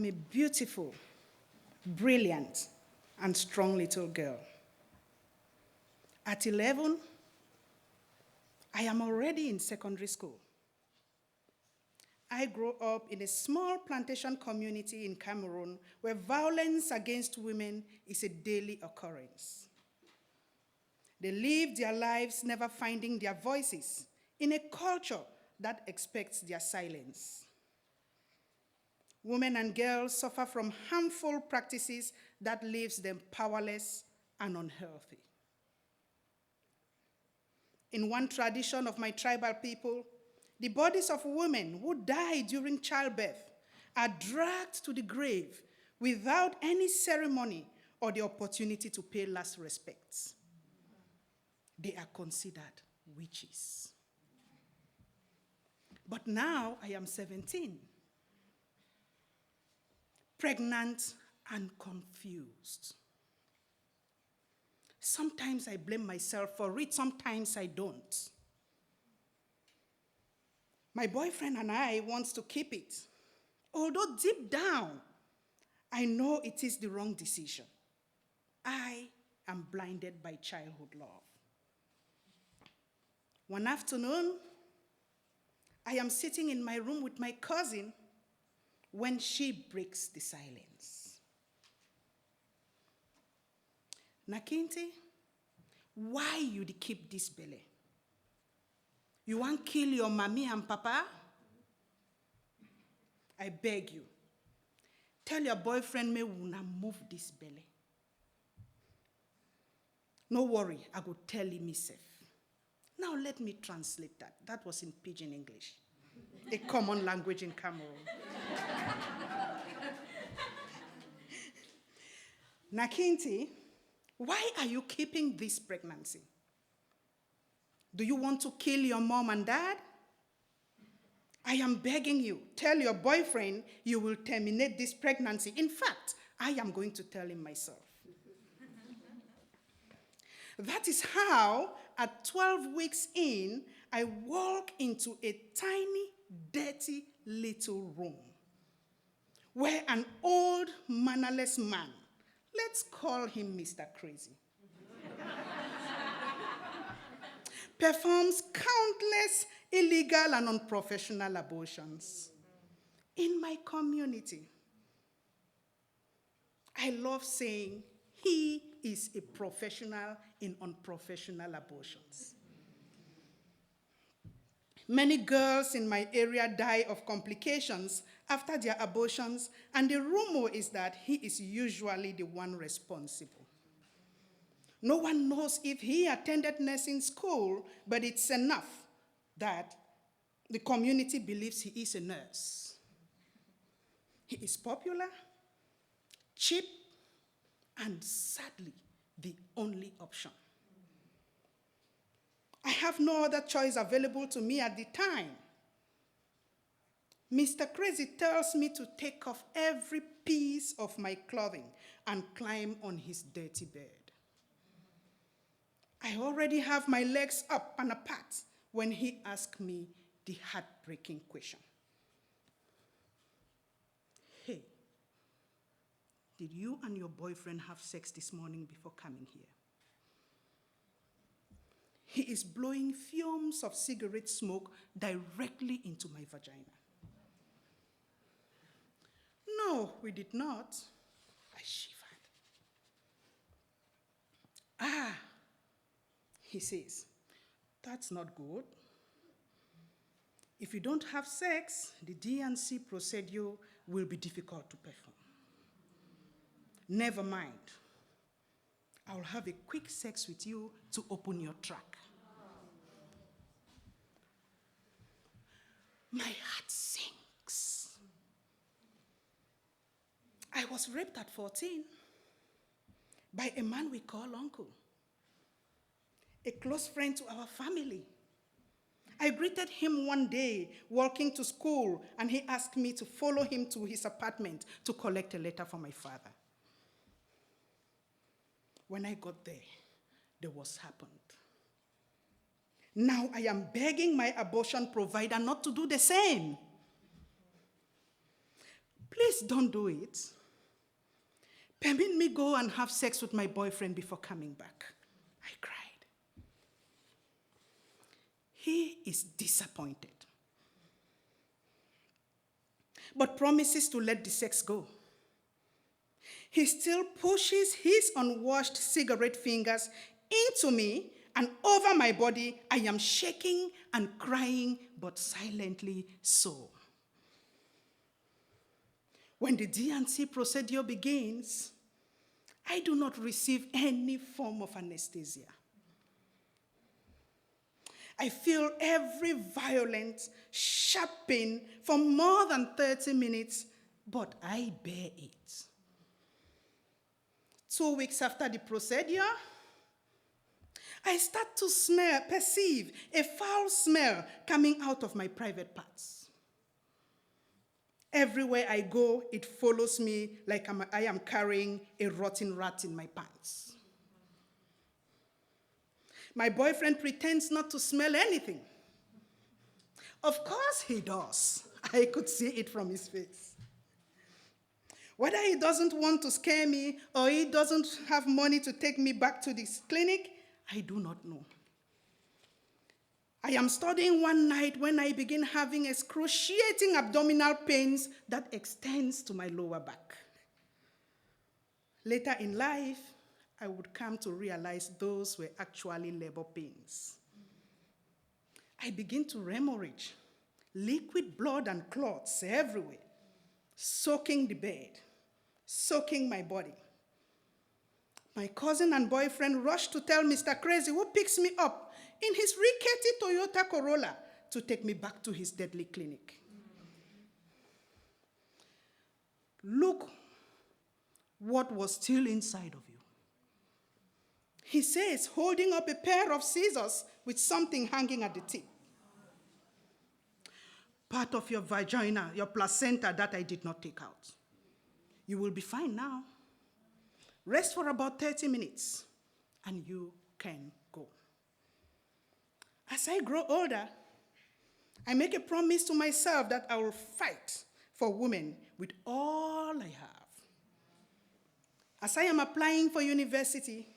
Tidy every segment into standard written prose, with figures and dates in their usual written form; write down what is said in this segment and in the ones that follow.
am a beautiful, brilliant, and strong little girl. At 11, I am already in secondary school. I grew up in a small plantation community in Cameroon where violence against women is a daily occurrence. They live their lives never finding their voices in a culture that expects their silence. Women and girls suffer from harmful practices that leaves them powerless and unhealthy. In one tradition of my tribal people, the bodies of women who die during childbirth are dragged to the grave without any ceremony or the opportunity to pay last respects. They are considered witches. But now I am 17, pregnant and confused. Sometimes I blame myself for it, sometimes I don't. My boyfriend and I want to keep it, although deep down, I know it is the wrong decision. I am blinded by childhood love. One afternoon, I am sitting in my room with my cousin when she breaks the silence. Nakinti, why you dey keep this belly? You want kill your mommy and papa? I beg you, tell your boyfriend me una move this belly. No worry, I go tell him myself. Now let me translate that. That was in Pidgin English, a common language in Cameroon. Nakinti, why are you keeping this pregnancy? Do you want to kill your mom and dad? I am begging you, tell your boyfriend you will terminate this pregnancy. In fact, I am going to tell him myself. That is how, at 12 weeks in, I walk into a tiny, dirty little room where an old, mannerless man, let's call him Mr. Crazy, performs countless illegal and unprofessional abortions. In my community, I love saying he is a professional in unprofessional abortions. Many girls in my area die of complications after their abortions, and the rumor is that he is usually the one responsible. No one knows if he attended nursing school, but it's enough that the community believes he is a nurse. He is popular, cheap, and sadly, the only option. I have no other choice available to me at the time. Mr. Crazy tells me to take off every piece of my clothing and climb on his dirty bed. I already have my legs up and apart when he asked me the heartbreaking question. Hey, did you and your boyfriend have sex this morning before coming here? He is blowing fumes of cigarette smoke directly into my vagina. No, we did not. I shivered. Ah, he says, that's not good. If you don't have sex, the D&C procedure will be difficult to perform. Never mind. I'll have a quick sex with you to open your track. My heart sinks. I was raped at 14 by a man we call uncle, a close friend to our family. I greeted him one day walking to school, and he asked me to follow him to his apartment to collect a letter for my father. When I got there, the worst happened. Now I am begging my abortion provider not to do the same. Please don't do it. Permit me go and have sex with my boyfriend before coming back. I cried. He is disappointed, but promises to let the sex go. He still pushes his unwashed cigarette fingers into me, and over my body, I am shaking and crying, but silently so. When the D&C procedure begins, I do not receive any form of anesthesia. I feel every violent, sharp pain for more than 30 minutes, but I bear it. 2 weeks after the procedure, I start to perceive a foul smell coming out of my private parts. Everywhere I go, it follows me like I am carrying a rotten rat in my pants. My boyfriend pretends not to smell anything. Of course he does. I could see it from his face. Whether he doesn't want to scare me or he doesn't have money to take me back to this clinic, I do not know. I am studying one night when I begin having excruciating abdominal pains that extends to my lower back. Later in life, I would come to realize those were actually labor pains. I begin to hemorrhage, liquid blood and clots everywhere, soaking the bed, soaking my body. My cousin and boyfriend rushed to tell Mr. Crazy, who picks me up in his rickety Toyota Corolla, to take me back to his deadly clinic. Look what was still inside of you. He says, holding up a pair of scissors with something hanging at the tip. Part of your vagina, your placenta that I did not take out. You will be fine now. Rest for about 30 minutes, and you can go. As I grow older, I make a promise to myself that I will fight for women with all I have. As I am applying for university,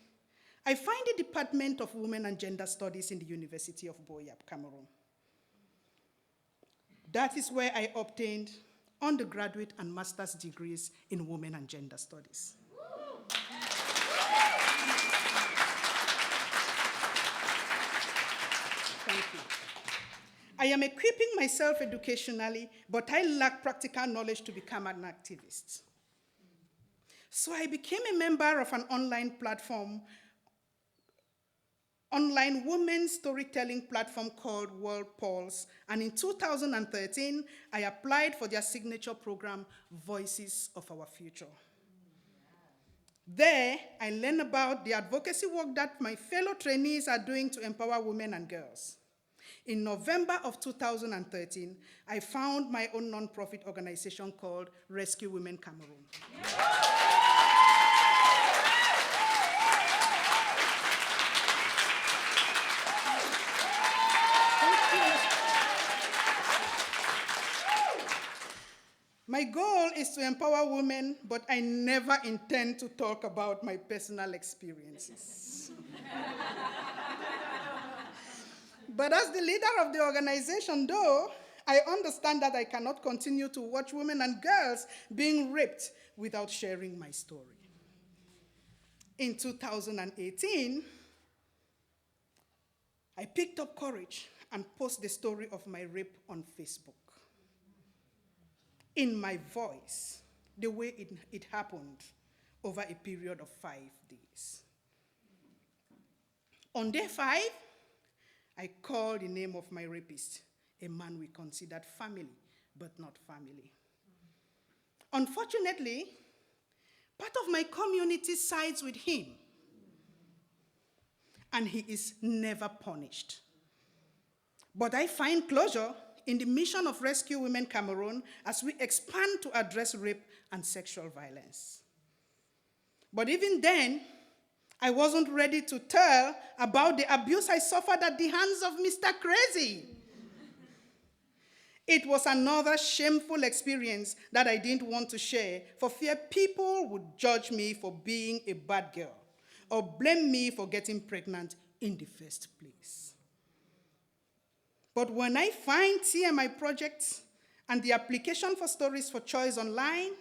I find the Department of Women and Gender Studies in the University of Boyap, Cameroon. That is where I obtained undergraduate and master's degrees in Women and Gender Studies. Thank you. I am equipping myself educationally, but I lack practical knowledge to become an activist. So I became a member of an online women's storytelling platform called World Pulse, and in 2013, I applied for their signature program, Voices of Our Future. There, I learned about the advocacy work that my fellow trainees are doing to empower women and girls. In November of 2013, I found my own nonprofit organization called Rescue Women Cameroon. My goal is to empower women, but I never intend to talk about my personal experiences. But as the leader of the organization, though, I understand that I cannot continue to watch women and girls being raped without sharing my story. In 2018, I picked up courage and posted the story of my rape on Facebook. In my voice, the way it happened over a period of 5 days. On day 5, I called the name of my rapist, a man we considered family, but not family. Unfortunately, part of my community sides with him, and he is never punished. But I find closure in the mission of Rescue Women Cameroon as we expand to address rape and sexual violence. But even then, I wasn't ready to tell about the abuse I suffered at the hands of Mr. Crazy. It was another shameful experience that I didn't want to share for fear people would judge me for being a bad girl or blame me for getting pregnant in the first place. But when I find TMI Project and the application for Stories for Choice online,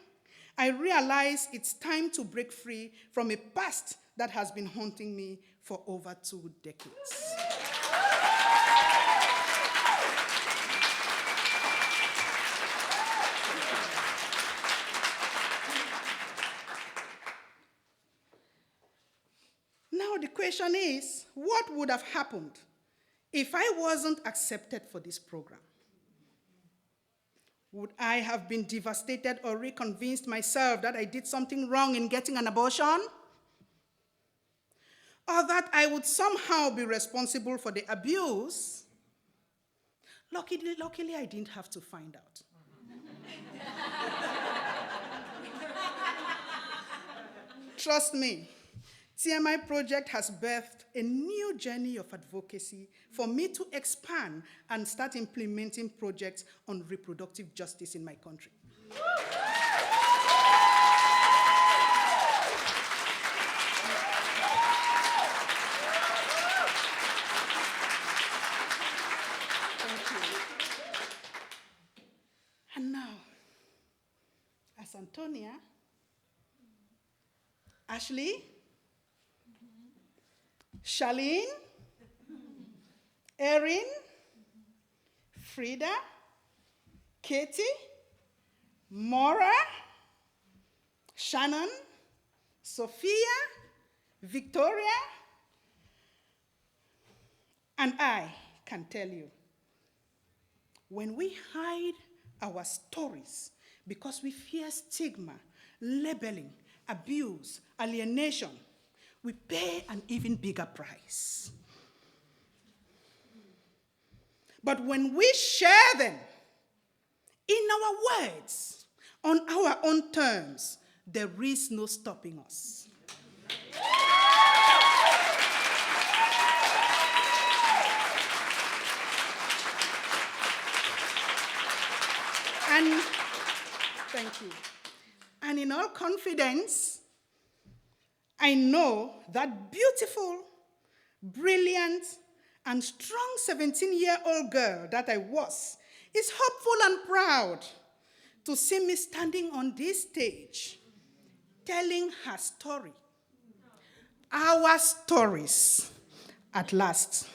I realize it's time to break free from a past that has been haunting me for over 2 decades. Now the question is, what would have happened if I wasn't accepted for this program? Would I have been devastated or reconvinced myself that I did something wrong in getting an abortion? Or that I would somehow be responsible for the abuse? Luckily, I didn't have to find out. Trust me, TMI Project has birthed a new journey of advocacy for me to expand and start implementing projects on reproductive justice in my country. Thank you. And now, as Antonia, Ashley, Charlene, Erin, Frida, Katie, Maura, Shannon, Sophia, Victoria, and I can tell you, when we hide our stories because we fear stigma, labeling, abuse, alienation, we pay an even bigger price. But when we share them in our words, on our own terms, there is no stopping us. And thank you. And in all confidence, I know that beautiful, brilliant, and strong 17-year-old girl that I was is hopeful and proud to see me standing on this stage, telling her story, our stories, at last.